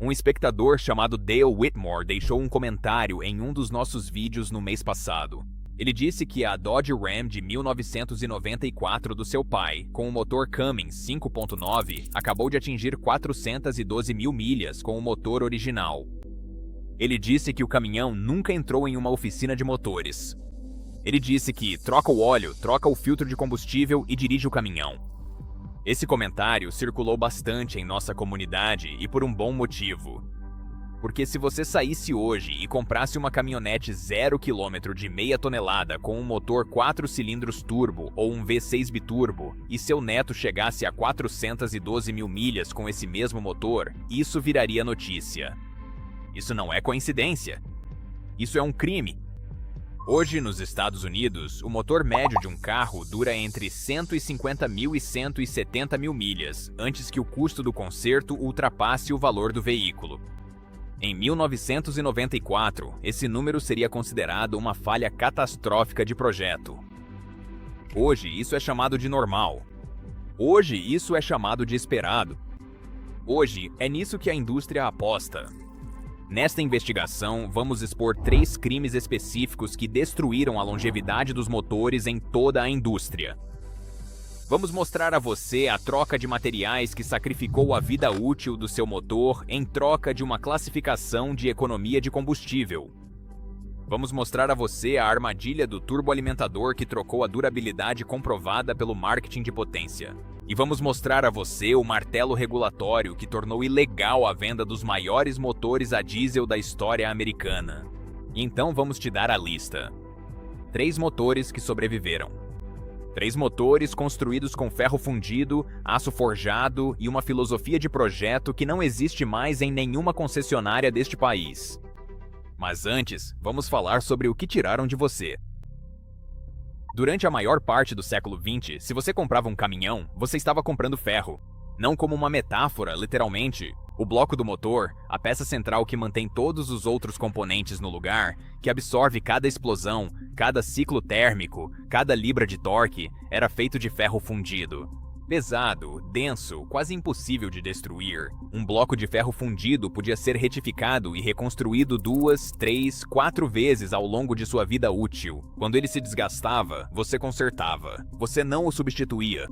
Um espectador chamado Dale Whitmore deixou um comentário em um dos nossos vídeos no mês passado. Ele disse que a Dodge Ram de 1994 do seu pai, com o motor Cummins 5.9, acabou de atingir 412 mil milhas com o motor original. Ele disse que o caminhão nunca entrou em uma oficina de motores. Ele disse que troca o óleo, troca o filtro de combustível e dirige o caminhão. Esse comentário circulou bastante em nossa comunidade e por um bom motivo. Porque se você saísse hoje e comprasse uma caminhonete 0 km de meia tonelada com um motor 4 cilindros turbo ou um V6 biturbo e seu neto chegasse a 412 mil milhas com esse mesmo motor, isso viraria notícia. Isso não é coincidência. Isso é um crime. Hoje, nos Estados Unidos, o motor médio de um carro dura entre 150 mil e 170 mil milhas, antes que o custo do conserto ultrapasse o valor do veículo. Em 1994, esse número seria considerado uma falha catastrófica de projeto. Hoje, isso é chamado de normal. Hoje, isso é chamado de esperado. Hoje, é nisso que a indústria aposta. Nesta investigação, vamos expor 3 crimes específicos que destruíram a longevidade dos motores em toda a indústria. Vamos mostrar a você a troca de materiais que sacrificou a vida útil do seu motor em troca de uma classificação de economia de combustível. Vamos mostrar a você a armadilha do turboalimentador que trocou a durabilidade comprovada pelo marketing de potência. E vamos mostrar a você o martelo regulatório que tornou ilegal a venda dos maiores motores a diesel da história americana. E então vamos te dar a lista. 3 motores que sobreviveram. 3 motores construídos com ferro fundido, aço forjado e uma filosofia de projeto que não existe mais em nenhuma concessionária deste país. Mas antes, vamos falar sobre o que tiraram de você. Durante a maior parte do século XX, se você comprava um caminhão, você estava comprando ferro. Não como uma metáfora, literalmente. O bloco do motor, a peça central que mantém todos os outros componentes no lugar, que absorve cada explosão, cada ciclo térmico, cada libra de torque, era feito de ferro fundido. Pesado, denso, quase impossível de destruir. Um bloco de ferro fundido podia ser retificado e reconstruído 2, 3, 4 vezes ao longo de sua vida útil. Quando ele se desgastava, você consertava. Você não o substituía.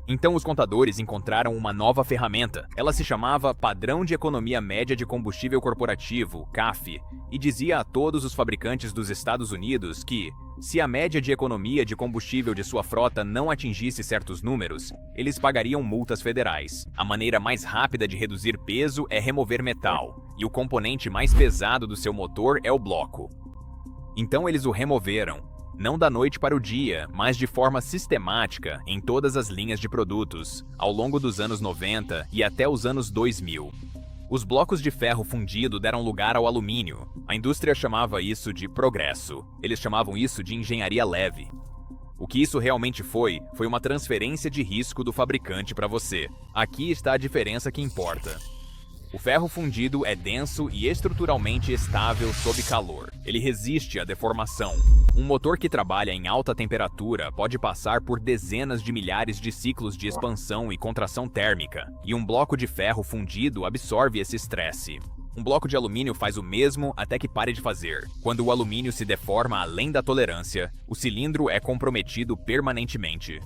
Então os contadores encontraram uma nova ferramenta. Ela se chamava Padrão de Economia Média de Combustível Corporativo, CAF, e dizia a todos os fabricantes dos Estados Unidos que, se a média de economia de combustível de sua frota não atingisse certos números, eles pagariam multas federais. A maneira mais rápida de reduzir peso é remover metal, e o componente mais pesado do seu motor é o bloco. Então eles o removeram. Não da noite para o dia, mas de forma sistemática em todas as linhas de produtos, ao longo dos anos 90 e até os anos 2000. Os blocos de ferro fundido deram lugar ao alumínio. A indústria chamava isso de progresso. Eles chamavam isso de engenharia leve. O que isso realmente foi uma transferência de risco do fabricante para você. Aqui está a diferença que importa. O ferro fundido é denso e estruturalmente estável sob calor. Ele resiste à deformação. Um motor que trabalha em alta temperatura pode passar por dezenas de milhares de ciclos de expansão e contração térmica, e um bloco de ferro fundido absorve esse estresse. Um bloco de alumínio faz o mesmo até que pare de fazer. Quando o alumínio se deforma além da tolerância, o cilindro é comprometido permanentemente.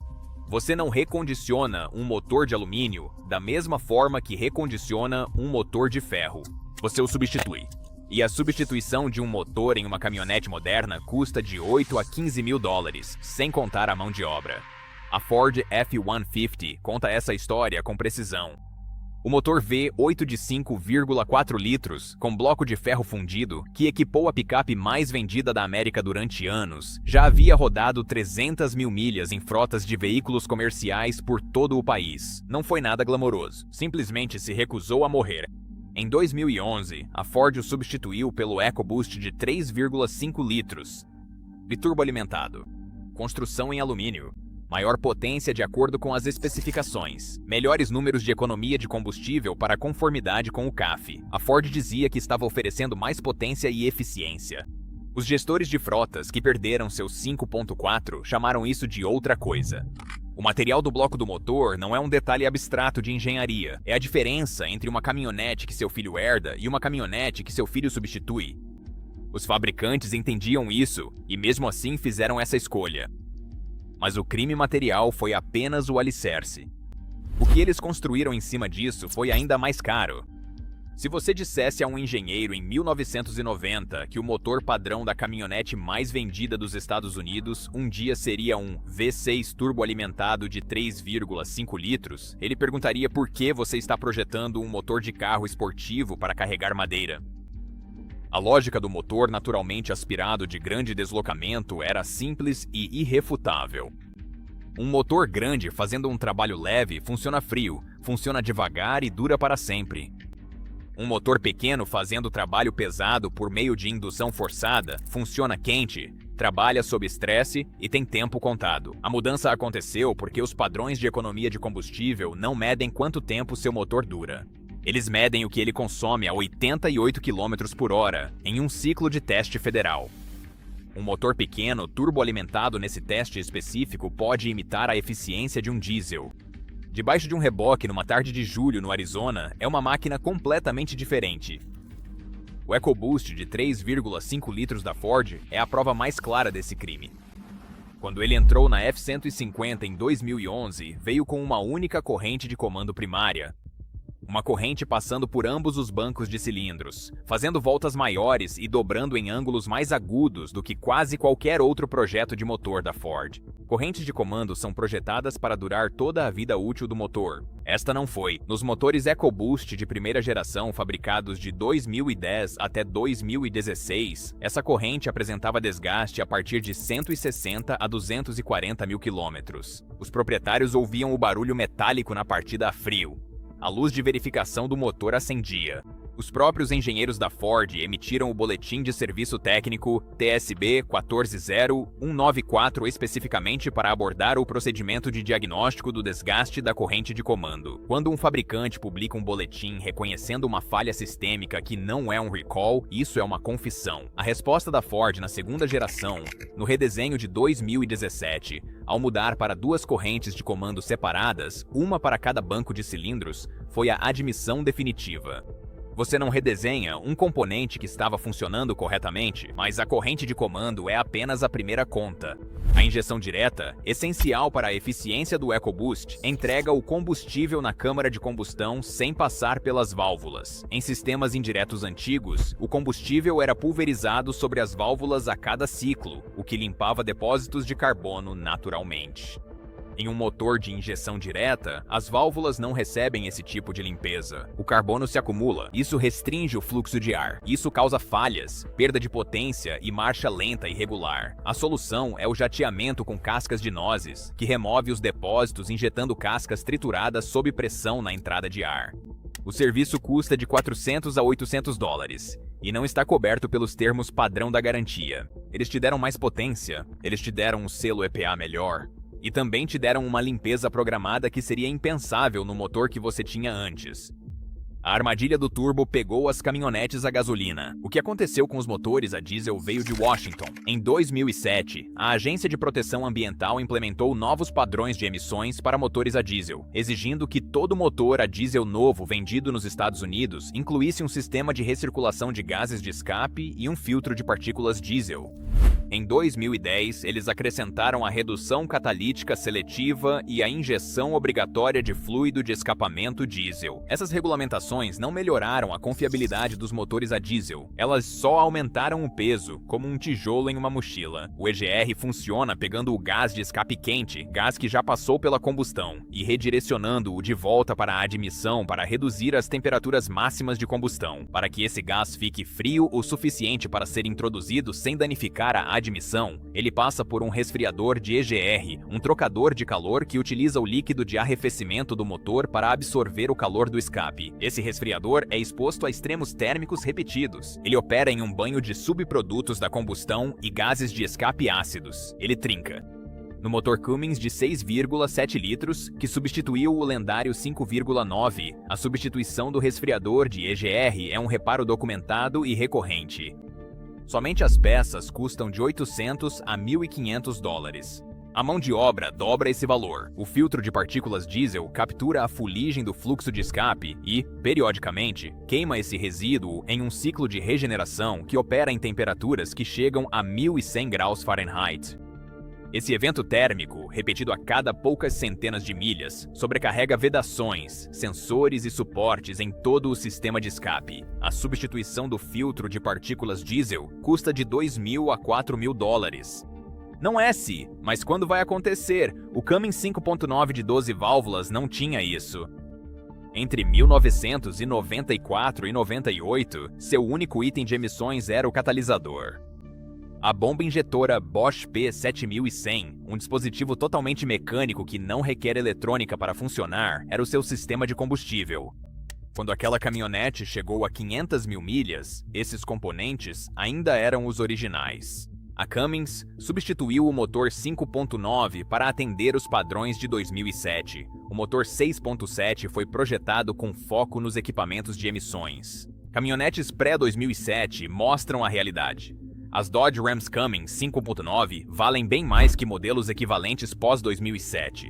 Você não recondiciona um motor de alumínio da mesma forma que recondiciona um motor de ferro. Você o substitui. E a substituição de um motor em uma caminhonete moderna custa de 8 a 15 mil dólares, sem contar a mão de obra. A Ford F-150 conta essa história com precisão. O motor V8 de 5,4 litros, com bloco de ferro fundido, que equipou a picape mais vendida da América durante anos, já havia rodado 300 mil milhas em frotas de veículos comerciais por todo o país. Não foi nada glamouroso, simplesmente se recusou a morrer. Em 2011, a Ford o substituiu pelo EcoBoost de 3,5 litros, biturbo-alimentado, construção em alumínio, maior potência de acordo com as especificações, melhores números de economia de combustível para conformidade com o CAF. A Ford dizia que estava oferecendo mais potência e eficiência. Os gestores de frotas que perderam seus 5.4 chamaram isso de outra coisa. O material do bloco do motor não é um detalhe abstrato de engenharia, é a diferença entre uma caminhonete que seu filho herda e uma caminhonete que seu filho substitui. Os fabricantes entendiam isso e mesmo assim fizeram essa escolha. Mas o crime material foi apenas o alicerce. O que eles construíram em cima disso foi ainda mais caro. Se você dissesse a um engenheiro em 1990 que o motor padrão da caminhonete mais vendida dos Estados Unidos um dia seria um V6 turboalimentado de 3,5 litros, ele perguntaria por que você está projetando um motor de carro esportivo para carregar madeira. A lógica do motor naturalmente aspirado de grande deslocamento era simples e irrefutável. Um motor grande fazendo um trabalho leve funciona frio, funciona devagar e dura para sempre. Um motor pequeno fazendo trabalho pesado por meio de indução forçada funciona quente, trabalha sob estresse e tem tempo contado. A mudança aconteceu porque os padrões de economia de combustível não medem quanto tempo seu motor dura. Eles medem o que ele consome a 88 km por hora em um ciclo de teste federal. Um motor pequeno, turboalimentado nesse teste específico, pode imitar a eficiência de um diesel. Debaixo de um reboque numa tarde de julho no Arizona, é uma máquina completamente diferente. O EcoBoost de 3,5 litros da Ford é a prova mais clara desse crime. Quando ele entrou na F-150 em 2011, veio com uma única corrente de comando primária. Uma corrente passando por ambos os bancos de cilindros, fazendo voltas maiores e dobrando em ângulos mais agudos do que quase qualquer outro projeto de motor da Ford. Correntes de comando são projetadas para durar toda a vida útil do motor. Esta não foi. Nos motores EcoBoost de primeira geração fabricados de 2010 até 2016, essa corrente apresentava desgaste a partir de 160 a 240 mil quilômetros. Os proprietários ouviam o barulho metálico na partida a frio. A luz de verificação do motor acendia. Os próprios engenheiros da Ford emitiram o Boletim de Serviço Técnico TSB 140194 especificamente para abordar o procedimento de diagnóstico do desgaste da corrente de comando. Quando um fabricante publica um boletim reconhecendo uma falha sistêmica que não é um recall, isso é uma confissão. A resposta da Ford na segunda geração, no redesenho de 2017, ao mudar para duas correntes de comando separadas, uma para cada banco de cilindros, foi a admissão definitiva. Você não redesenha um componente que estava funcionando corretamente, mas a corrente de comando é apenas a primeira conta. A injeção direta, essencial para a eficiência do EcoBoost, entrega o combustível na câmara de combustão sem passar pelas válvulas. Em sistemas indiretos antigos, o combustível era pulverizado sobre as válvulas a cada ciclo, o que limpava depósitos de carbono naturalmente. Em um motor de injeção direta, as válvulas não recebem esse tipo de limpeza. O carbono se acumula, isso restringe o fluxo de ar. Isso causa falhas, perda de potência e marcha lenta e irregular. A solução é o jateamento com cascas de nozes, que remove os depósitos injetando cascas trituradas sob pressão na entrada de ar. O serviço custa de 400 a 800 dólares. E não está coberto pelos termos padrão da garantia. Eles te deram mais potência, eles te deram um selo EPA melhor, e também te deram uma limpeza programada que seria impensável no motor que você tinha antes. A armadilha do turbo pegou as caminhonetes a gasolina. O que aconteceu com os motores a diesel veio de Washington. Em 2007, a Agência de Proteção Ambiental implementou novos padrões de emissões para motores a diesel, exigindo que todo motor a diesel novo vendido nos Estados Unidos incluísse um sistema de recirculação de gases de escape e um filtro de partículas diesel. Em 2010, eles acrescentaram a redução catalítica seletiva e a injeção obrigatória de fluido de escapamento diesel. Essas regulamentações não melhoraram a confiabilidade dos motores a diesel, elas só aumentaram o peso, como um tijolo em uma mochila. O EGR funciona pegando o gás de escape quente, gás que já passou pela combustão, e redirecionando-o de volta para a admissão para reduzir as temperaturas máximas de combustão, para que esse gás fique frio o suficiente para ser introduzido sem danificar a admissão. Ele passa por um resfriador de EGR, um trocador de calor que utiliza o líquido de arrefecimento do motor para absorver o calor do escape. Esse resfriador é exposto a extremos térmicos repetidos. Ele opera em um banho de subprodutos da combustão e gases de escape ácidos. Ele trinca. No motor Cummins de 6,7 litros, que substituiu o lendário 5,9, a substituição do resfriador de EGR é um reparo documentado e recorrente. Somente as peças custam de 800 a 1.500 dólares. A mão de obra dobra esse valor. O filtro de partículas diesel captura a fuligem do fluxo de escape e, periodicamente, queima esse resíduo em um ciclo de regeneração que opera em temperaturas que chegam a 1100 graus Fahrenheit. Esse evento térmico, repetido a cada poucas centenas de milhas, sobrecarrega vedações, sensores e suportes em todo o sistema de escape. A substituição do filtro de partículas diesel custa de $2.000 a $4.000. Não é se, mas quando vai acontecer. O Cummins 5.9 de 12 válvulas não tinha isso. Entre 1994 e 98, seu único item de emissões era o catalisador. A bomba injetora Bosch P7100, um dispositivo totalmente mecânico que não requer eletrônica para funcionar, era o seu sistema de combustível. Quando aquela caminhonete chegou a 500 mil milhas, esses componentes ainda eram os originais. A Cummins substituiu o motor 5.9 para atender os padrões de 2007. O motor 6.7 foi projetado com foco nos equipamentos de emissões. Caminhonetes pré-2007 mostram a realidade. As Dodge Ram Cummins 5.9 valem bem mais que modelos equivalentes pós-2007.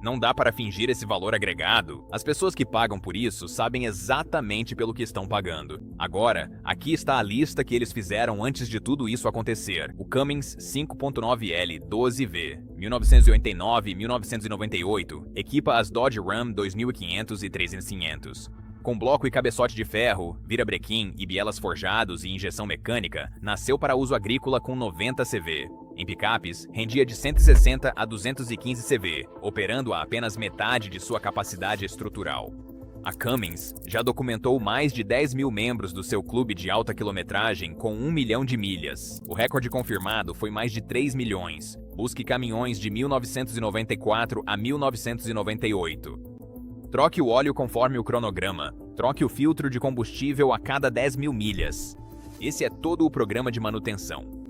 Não dá para fingir esse valor agregado. As pessoas que pagam por isso sabem exatamente pelo que estão pagando. Agora, aqui está a lista que eles fizeram antes de tudo isso acontecer. O Cummins 5.9L 12V, 1989 e 1998, equipa as Dodge Ram 2500 e 3500. Com bloco e cabeçote de ferro, virabrequim e bielas forjados e injeção mecânica, nasceu para uso agrícola com 90 CV. Em picapes, rendia de 160 a 215 CV, operando a apenas metade de sua capacidade estrutural. A Cummins já documentou mais de 10 mil membros do seu clube de alta quilometragem com 1 milhão de milhas. O recorde confirmado foi mais de 3 milhões. Busque caminhões de 1994 a 1998. Troque o óleo conforme o cronograma. Troque o filtro de combustível a cada 10 mil milhas. Esse é todo o programa de manutenção.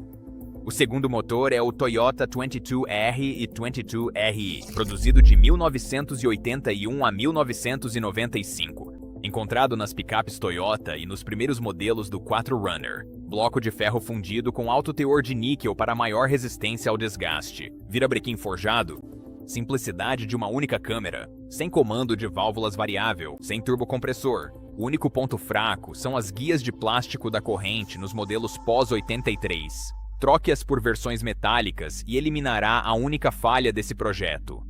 O segundo motor é o Toyota 22R e 22RE, produzido de 1981 a 1995. Encontrado nas picapes Toyota e nos primeiros modelos do 4Runner. Bloco de ferro fundido com alto teor de níquel para maior resistência ao desgaste. Virabrequim forjado. Simplicidade de uma única câmera, sem comando de válvulas variável, sem turbocompressor. O único ponto fraco são as guias de plástico da corrente nos modelos pós-83. Troque-as por versões metálicas e eliminará a única falha desse projeto.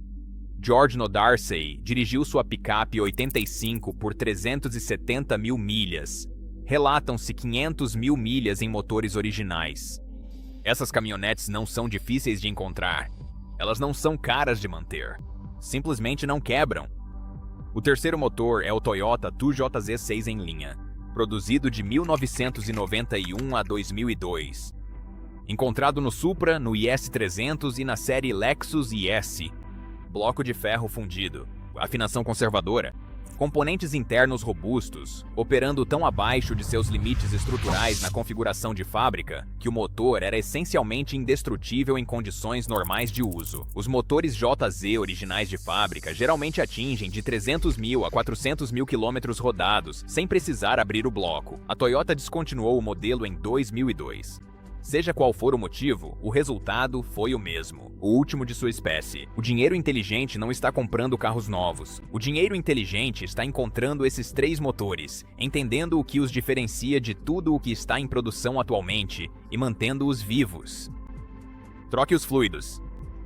George Nodarcy dirigiu sua picape 85 por 370 mil milhas. Relatam-se 500 mil milhas em motores originais. Essas caminhonetes não são difíceis de encontrar. Elas não são caras de manter. Simplesmente não quebram. O terceiro motor é o Toyota 2JZ6 em linha, produzido de 1991 a 2002. Encontrado no Supra, no IS300 e na série Lexus IS. Bloco de ferro fundido, afinação conservadora, componentes internos robustos, operando tão abaixo de seus limites estruturais na configuração de fábrica, que o motor era essencialmente indestrutível em condições normais de uso. Os motores JZ originais de fábrica geralmente atingem de 300 mil a 400 mil quilômetros rodados, sem precisar abrir o bloco. A Toyota descontinuou o modelo em 2002. Seja qual for o motivo, o resultado foi o mesmo, o último de sua espécie. O dinheiro inteligente não está comprando carros novos. O dinheiro inteligente está encontrando esses três motores, entendendo o que os diferencia de tudo o que está em produção atualmente e mantendo-os vivos. Troque os fluidos.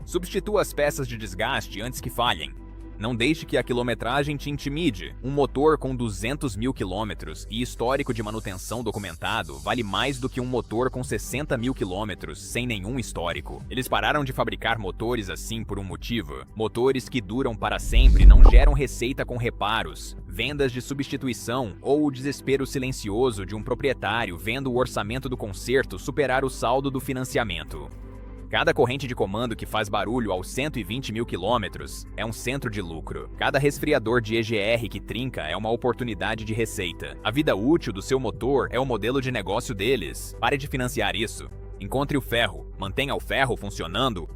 Substitua as peças de desgaste antes que falhem. Não deixe que a quilometragem te intimide. Um motor com 200 mil quilômetros e histórico de manutenção documentado vale mais do que um motor com 60 mil quilômetros sem nenhum histórico. Eles pararam de fabricar motores assim por um motivo. Motores que duram para sempre não geram receita com reparos, vendas de substituição ou o desespero silencioso de um proprietário vendo o orçamento do conserto superar o saldo do financiamento. Cada corrente de comando que faz barulho aos 120 mil quilômetros é um centro de lucro. Cada resfriador de EGR que trinca é uma oportunidade de receita. A vida útil do seu motor é o modelo de negócio deles. Pare de financiar isso. Encontre o ferro, mantenha o ferro funcionando